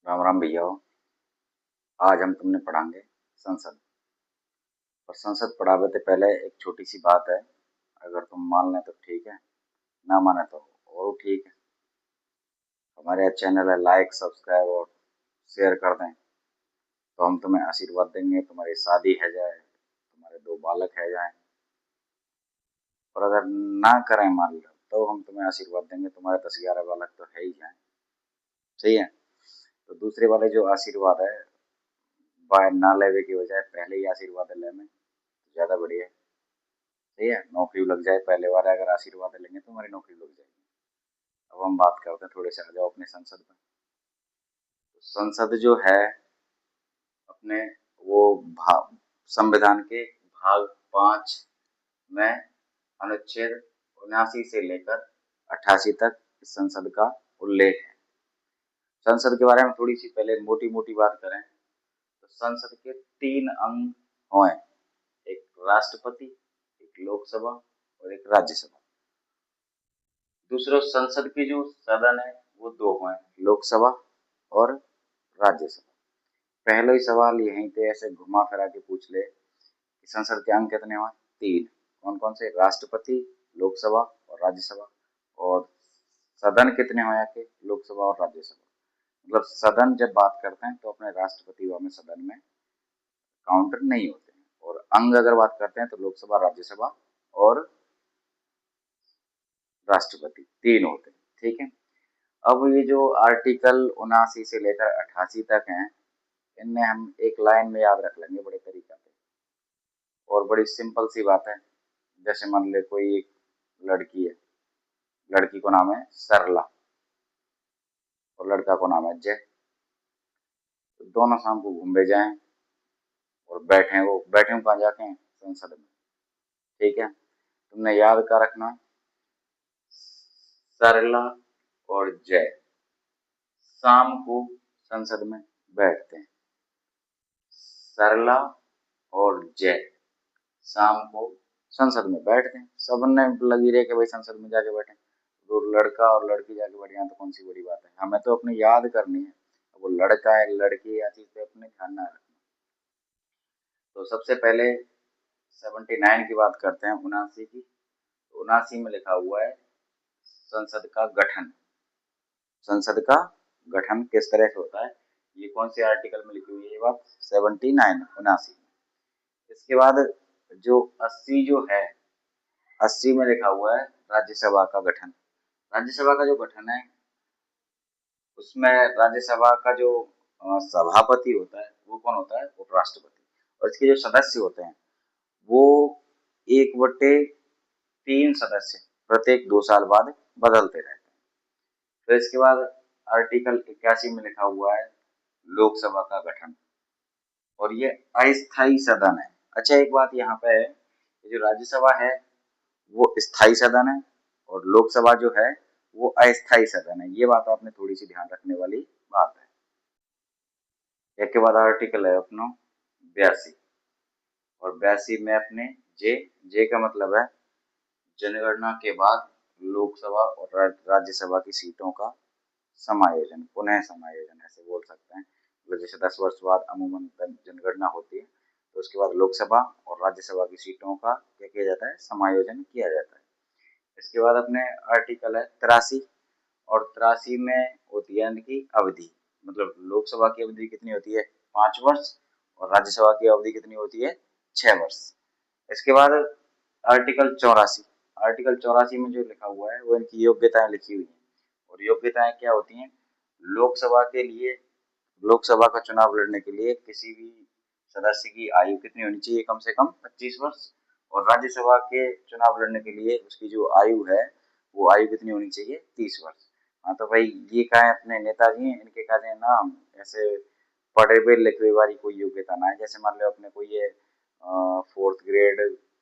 राम राम भैया। आज हम तुमने पढ़ाएंगे संसद। और संसद पढ़ावे से पहले एक छोटी सी बात है। अगर तुम मान लें तो ठीक है, ना माने तो और ठीक है। हमारे चैनल है, लाइक सब्सक्राइब और शेयर कर दें तो हम तुम्हें आशीर्वाद देंगे। तुम्हारी शादी है जाए, तुम्हारे दो बालक है जाए, और अगर ना करें मान लो तो हम तुम्हें आशीर्वाद देंगे तुम्हारे 10-11 बालक तो है ही जाए। सही है। तो दूसरे वाले जो आशीर्वाद है, बाय ना लेवे की बजाय पहले ही आशीर्वाद ले में ज्यादा बढ़िया है। सही है। नौकरी लग जाए पहले बार, अगर आशीर्वाद लेंगे तो हमारी नौकरी लग जाएगी। अब हम बात करते हैं, थोड़े से आ जाओ अपने संसद में। तो संसद जो है अपने, वो भाग संविधान के भाग 5 में अनुच्छेद 79 से लेकर 88 तक इस संसद का उल्लेख है। संसद के बारे में थोड़ी सी पहले मोटी मोटी बात करें तो संसद के 3 अंग हैं, एक राष्ट्रपति, एक लोकसभा और एक राज्यसभा। दूसरा, संसद के जो सदन है वो 2 हैं, लोकसभा और राज्यसभा। पहला ही सवाल यहीं पे ऐसे घुमा फिरा के पूछ ले कि संसद के अंग कितने हुए? 3। कौन कौन से? राष्ट्रपति, लोकसभा और राज्यसभा। और सदन कितने हुए आपके? लोकसभा और राज्यसभा। मतलब सदन जब बात करते हैं तो अपने राष्ट्रपति हमें सदन में काउंटर नहीं होते हैं। और अंग अगर बात करते हैं तो लोकसभा, राज्यसभा और राष्ट्रपति 3 होते हैं। ठीक है। अब ये जो आर्टिकल 79 से लेकर 88 तक हैं, इनमें हम एक लाइन में याद रख लेंगे बड़े तरीका से। और बड़ी सिंपल सी बात है। जैसे मान ले कोई एक लड़की है, लड़की को नाम है सरला और लड़का को नाम है जय। तो दोनों शाम को घूमने जाएं और बैठे कहाँ जाके? संसद में। ठीक है। तुमने याद क्या रखना? सरला और जय शाम को संसद में बैठते हैं। सरला और जय शाम को संसद में बैठते हैं। सबने लगी रहे कि भाई संसद में जाके बैठे। तो लड़का और लड़की जाके बैठे तो कौन सी बड़ी बात है? हमें तो अपनी याद करनी है। वो लड़का है लड़की, या चीज पे अपने ध्यान ना रखना। तो सबसे पहले 79 की बात करते हैं, 79 की। 79 में लिखा हुआ है संसद का गठन। संसद का गठन किस तरह से होता है, ये कौन से आर्टिकल में लिखी हुई है ये बात? 79, 79। इसके बाद जो 80 जो है, 80 में लिखा हुआ है राज्यसभा का गठन। राज्यसभा का जो गठन है उसमें राज्यसभा का जो सभापति होता है वो कौन होता है? उपराष्ट्रपति। और इसके जो सदस्य होते हैं वो 1/3 सदस्य प्रत्येक 2 साल बाद बदलते रहते हैं। फिर इसके बाद आर्टिकल 81 में लिखा हुआ है लोकसभा का गठन, और ये अस्थायी सदन है। अच्छा, एक बात यहाँ पे है, जो राज्यसभा है वो स्थायी सदन है और लोकसभा जो है वो अस्थायी सदन है। ये बात आपने थोड़ी सी ध्यान रखने वाली बात है। एक के बाद आर्टिकल है अपना 82, और 82 में अपने जे का मतलब है जनगणना के बाद लोकसभा और राज्यसभा की सीटों का समायोजन, पुनः समायोजन ऐसे बोल सकते हैं। मतलब जैसे 10 वर्ष बाद अमूमन जनगणना होती है तो उसके बाद लोकसभा और राज्यसभा की सीटों का क्या किया जाता है? समायोजन किया जाता है। इसके बाद अपने आर्टिकल है 83, और 83 में होती है इनकी अवधि। मतलब लोकसभा की अवधि कितनी होती है? 5 वर्ष, और राज्यसभा की अवधि कितनी होती है? 6 वर्ष। इसके बाद आर्टिकल 84। आर्टिकल 84 में जो लिखा हुआ है वो इनकी योग्यताएं लिखी हुई है। और योग्यताएं क्या होती हैं? लोकसभा के लिए, लोकसभा का चुनाव लड़ने के लिए किसी भी सदस्य की आयु कितनी होनी चाहिए? कम से कम 25 वर्ष। और राज्यसभा के चुनाव लड़ने के लिए उसकी जो आयु है वो आयु कितनी होनी चाहिए? 30 वर्ष। हाँ तो भाई ये क्या है, अपने नेताजी हैं, इनके क्या नाम ऐसे पढ़े हुए लिखे हुए वाली कोई योग्यता ना है। जैसे मान लो अपने कोई ये 4th ग्रेड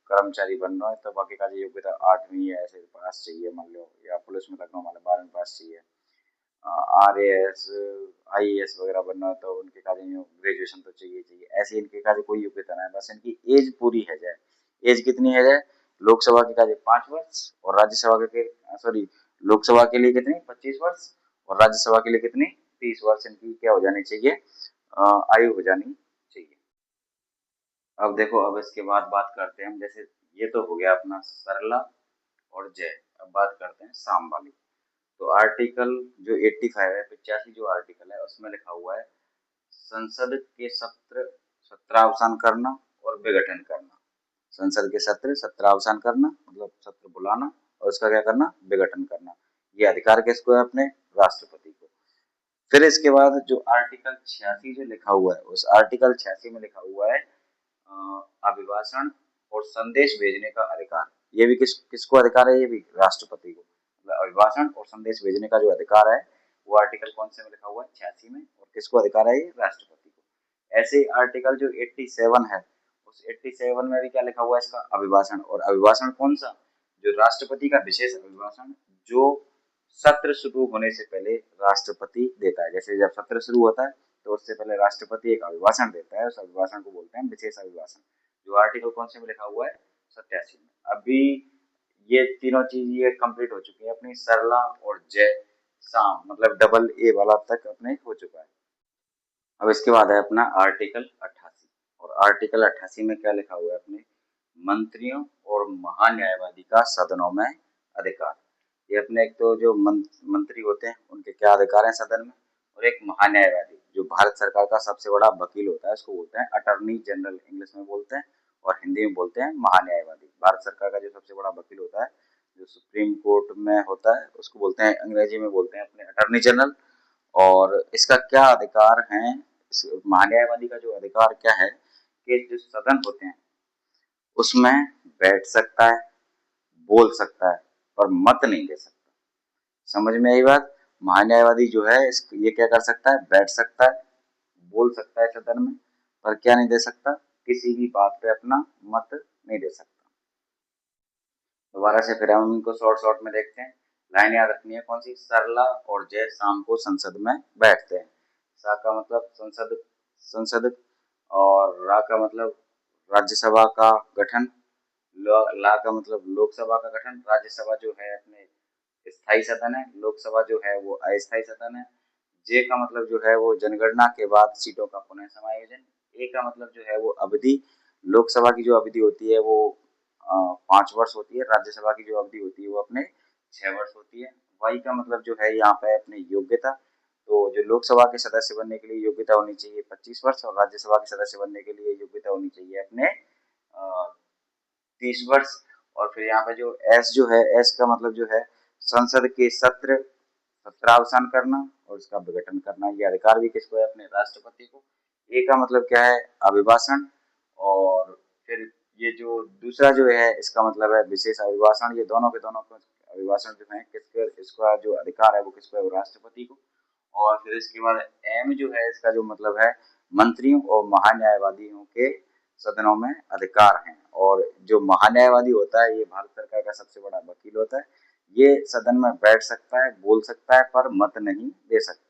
कर्मचारी बन रहा है तो बाकी का योग्यता 8वीं है ऐसे पास चाहिए मान लो, या पुलिस में लगना मान लो 12वीं पास चाहिए। RAS IAS वगैरह बनना है तो उनके काज ग्रेजुएशन तो चाहिए। ऐसे इनके काज कोई योग्यता नहीं है, बस इनकी एज पूरी है जाए। एज कितनी है जाए? लोकसभा के काज 5 वर्ष, और राज्यसभा के सॉरी लोकसभा के लिए कितनी? 25 वर्ष, और राज्यसभा के लिए कितनी? 30 वर्ष इनकी क्या हो जानी चाहिए, आयु हो जानी चाहिए। अब देखो, अब इसके बाद बात करते हैं हम, जैसे ये तो हो गया अपना सरला और जय। अब बात करते हैं साम वाली। तो आर्टिकल जो 85 है, 85 जो आर्टिकल है उसमें लिखा हुआ है संसद के सत्र सत्रावसान करना और विघटन करना। संसद के सत्रावसान करना मतलब सत्र बुलाना, और उसका क्या करना, विघटन करना। ये अधिकार किसको है, अपने राष्ट्रपति को। फिर इसके बाद जो आर्टिकल 86 जो लिखा हुआ है, उस आर्टिकल 86 में लिखा हुआ है अभिभाषण और संदेश भेजने का अधिकार। ये भी किसको अधिकार है, ये भी राष्ट्रपति को। मतलब अभिभाषण और संदेश भेजने का जो अधिकार है वो आर्टिकल कौन से में लिखा हुआ है, 86 में, और किसको अधिकार है, ये राष्ट्रपति को। ऐसे आर्टिकल जो 87 है, उस 87 में भी क्या लिखा हुआ है, इसका अभिभाषण। और अभिभाषण कौन सा, जो राष्ट्रपति का विशेष अभिभाषण, जो सत्र शुरू होने से पहले राष्ट्रपति देता है। जैसे जब सत्र शुरू होता है तो उससे पहले राष्ट्रपति एक अभिभाषण देता है, उस अभिभाषण को बोलते हैं विशेष अभिभाषण। जो आर्टिकल कौन से में लिखा हुआ है, 87 में। अभी ये तीनों चीज ये कंप्लीट हो चुकी है अपनी, सरला और जय साम, मतलब डबल ए वाला तक अपने हो चुका है। अब इसके बाद है अपना आर्टिकल 88। और आर्टिकल 88 में क्या लिखा हुआ है, अपने मंत्रियों और महान्यायवादी का सदनों में अधिकार। ये अपने एक तो जो मंत्री होते हैं उनके क्या अधिकार हैं सदन में, और एक महान्यायवादी जो भारत सरकार का सबसे बड़ा वकील होता है, उसको बोलते हैं अटॉर्नी जनरल, इंग्लिश में बोलते हैं, और हिंदी में बोलते हैं महान्यायवादी। भारत सरकार का जो सबसे बड़ा वकील होता है, जो सुप्रीम कोर्ट में होता है, उसको बोलते हैं, अंग्रेजी में बोलते हैं अपने अटॉर्नी जनरल। और इसका क्या अधिकार है, महान्यायवादी का जो अधिकार क्या है कि जो सदन होते हैं उसमें बैठ सकता है, बोल सकता है, पर मत नहीं दे सकता। समझ में आई बात। महान्यायवादी जो है ये क्या कर सकता है, बैठ सकता है, बोल सकता है सदन में, पर क्या नहीं दे सकता, किसी भी बात पे अपना मत नहीं दे सकता। दोबारा से फिर हम इनको शॉर्ट शॉर्ट में देखते हैं। लाइन याद रखनी है कौन सी, सरला और जय शाम को संसद में बैठते हैं। सा का मतलब संसद, संसद, और रा का मतलब राज्यसभा का गठन, ला का मतलब लोकसभा का गठन। राज्यसभा जो है अपने स्थायी सदन है, लोकसभा जो है वो अस्थायी सदन है। जे का मतलब जो है वो जनगणना के बाद सीटों का पुनः समायोजन। ए का मतलब जो है वो अवधि, लोकसभा की जो अवधि होती है वो 5 वर्ष होती है, राज्यसभा की जो अवधि होती है वो अपने 6 वर्ष होती है। वाई का मतलब जो है यहाँ पे अपनी योग्यता, तो जो लोकसभा के सदस्य बनने के लिए योग्यता होनी चाहिए 25 वर्ष, और राज्यसभा के सदस्य बनने के लिए योग्यता होनी चाहिए अपने 30 वर्ष। और फिर यहाँ पे जो एस जो है, एस का मतलब जो है संसद के सत्रावसान करना और उसका विघटन करना। ये अधिकार भी किसको है, अपने राष्ट्रपति को। ए का मतलब क्या है, अभिभाषण। और फिर ये जो दूसरा जो है इसका मतलब है विशेष अभिभाषण। ये दोनों के दोनों अभिभाषण जो है किसके, इसका जो अधिकार है वो किसको है, राष्ट्रपति को। और फिर इसके बाद एम जो है, इसका जो मतलब है मंत्रियों और महान्यायवादियों के सदनों में अधिकार हैं। और जो महान्यायवादी होता है ये भारत सरकार का सबसे बड़ा वकील होता है। ये सदन में बैठ सकता है, बोल सकता है, पर मत नहीं दे सकता।